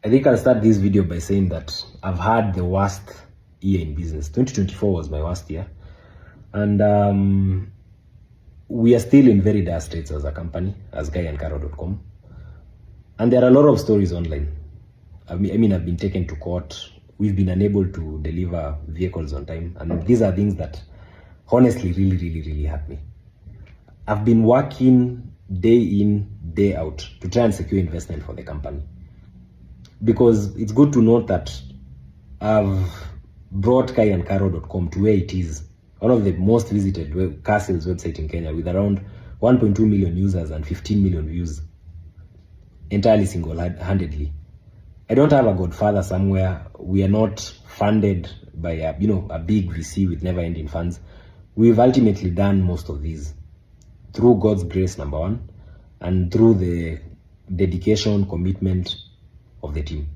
I think I'll start this video by saying that I've had the worst year in business. 2024 was my worst year. And we are still in very dire straits as a company, as guyandcaro.com. And there are a lot of stories online. I've been taken to court. We've been unable to deliver vehicles on time. And these are things that honestly really hurt me. I've been working day in, day out to try and secure investment for the company. Because it's good to note that I've brought kaiandcaro.com to where it is. One of the most visited car sales website in Kenya, with around 1.2 million users and 15 million views, entirely single-handedly. I don't have a godfather somewhere. We are not funded by a big VC with never-ending funds. We've ultimately done most of these through God's grace, number one, and through the dedication, commitment of the team.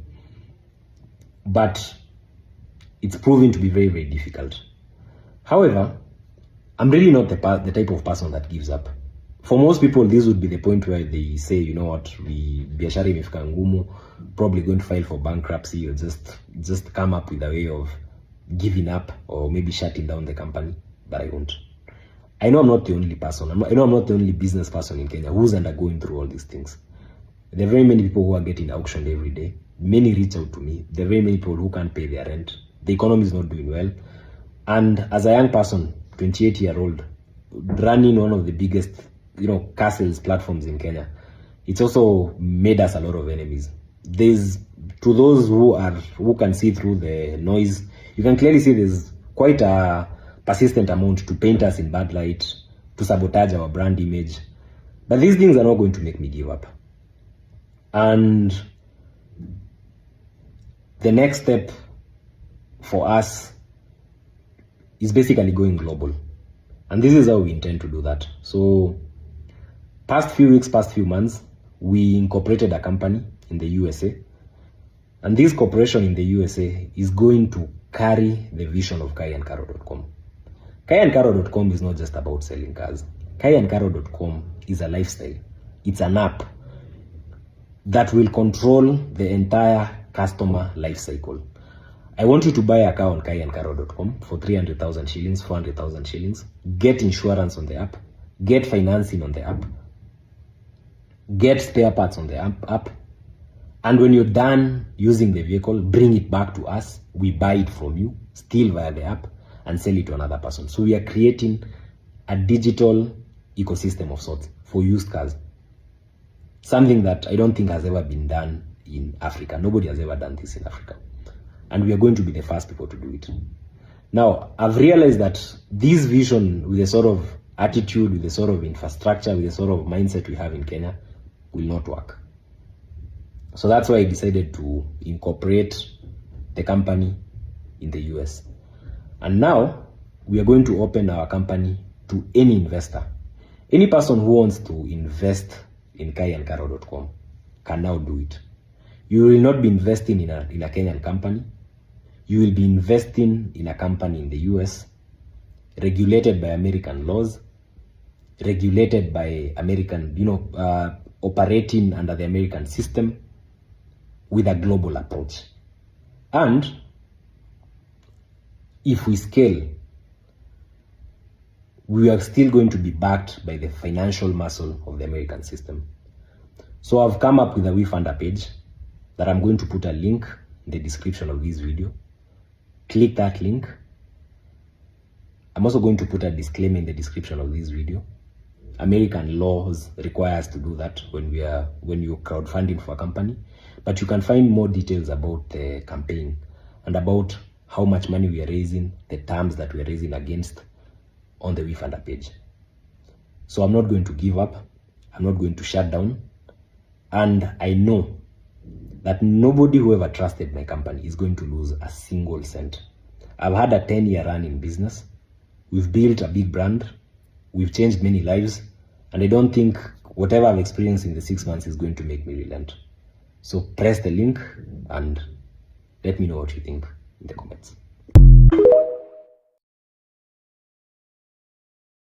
But it's proving to be very difficult. However, I'm really not the type of person that gives up. For most people, this would be the point where they say, you know what, biashara imefika ngumu, probably going to file for bankruptcy, or just come up with a way of giving up or maybe shutting down the company. But I won't. I know I'm not the only person. I know I'm not the only business person in Kenya who's undergoing through all these things. There are very many people who are getting auctioned every day. Many reach out to me. There are very many people who can't pay their rent. The economy is not doing well. And as a young person, 28-year-old, running one of the biggest, car sales platforms in Kenya, it's also made us a lot of enemies. To those who can see through the noise, you can clearly see there's quite a persistent amount to paint us in bad light, to sabotage our brand image. But these things are not going to make me give up. And the next step for us is basically going global. And this is how we intend to do that. So past few weeks, past few months, we incorporated a company in the USA. And this corporation in the USA is going to carry the vision of kaiandcaro.com. Kaiandcaro.com is not just about selling cars. Kaiandcaro.com is a lifestyle. It's an app that will control the entire customer life cycle. I want you to buy a car on kaiandcaro.com for 300,000 shillings, 400,000 shillings. Get insurance on the app. Get financing on the app. Get spare parts on the app. And when you're done using the vehicle, bring it back to us. We buy it from you, still via the app, and sell it to another person. So we are creating a digital ecosystem of sorts for used cars. Something that I don't think has ever been done in Africa. Nobody has ever done this in Africa. And we are going to be the first people to do it. Now, I've realized that this vision, with the sort of attitude, with the sort of infrastructure, with the sort of mindset we have in Kenya, will not work. So that's why I decided to incorporate the company in the US. And now, we are going to open our company to any investor. Any person who wants to invest in kaiandcaro.com can now do it. You will not be investing in a Kenyan company. You will be investing in a company in the US, regulated by American laws, regulated by American, operating under the American system with a global approach. And if we scale, we are still going to be backed by the financial muscle of the American system. So I've come up with a WeFunder page that I'm going to put a link in the description of this video. Click that link. I'm also going to put a disclaimer in the description of this video. American laws require us to do that when you're crowdfunding for a company. But you can find more details about the campaign and about how much money we are raising, the terms that we are raising against, on the WeFunder page. So I'm not going to give up. I'm not going to shut down. And I know that nobody who ever trusted my company is going to lose a single cent. I've had a 10-year run in business. We've built a big brand. We've changed many lives. And I don't think whatever I've experienced in the 6 months is going to make me relent. So press the link and let me know what you think in the comments.